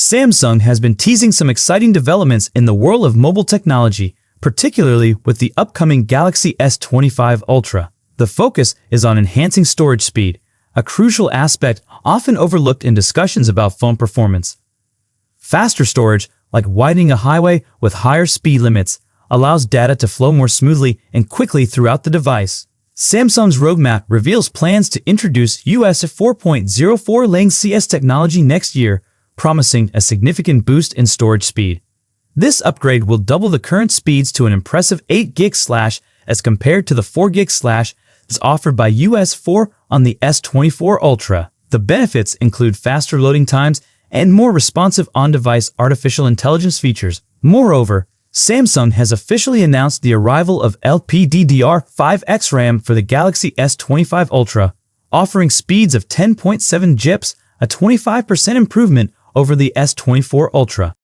Samsung has been teasing some exciting developments in the world of mobile technology, particularly with the upcoming Galaxy S25 Ultra. The focus is on enhancing storage speed, a crucial aspect often overlooked in discussions about phone performance. Faster storage, like widening a highway with higher speed limits, allows data to flow more smoothly and quickly throughout the device. Samsung's roadmap reveals plans to introduce US 4.04 CS technology next year, promising a significant boost in storage speed. This upgrade will double the current speeds to an impressive 8 GB as compared to the 4 GB as offered by US 4 on the S24 Ultra. The benefits include faster loading times and more responsive on-device artificial intelligence features. Moreover, Samsung has officially announced the arrival of LPDDR5X RAM for the Galaxy S25 Ultra, offering speeds of 10.7 GB, a 25% improvement over the S24 Ultra.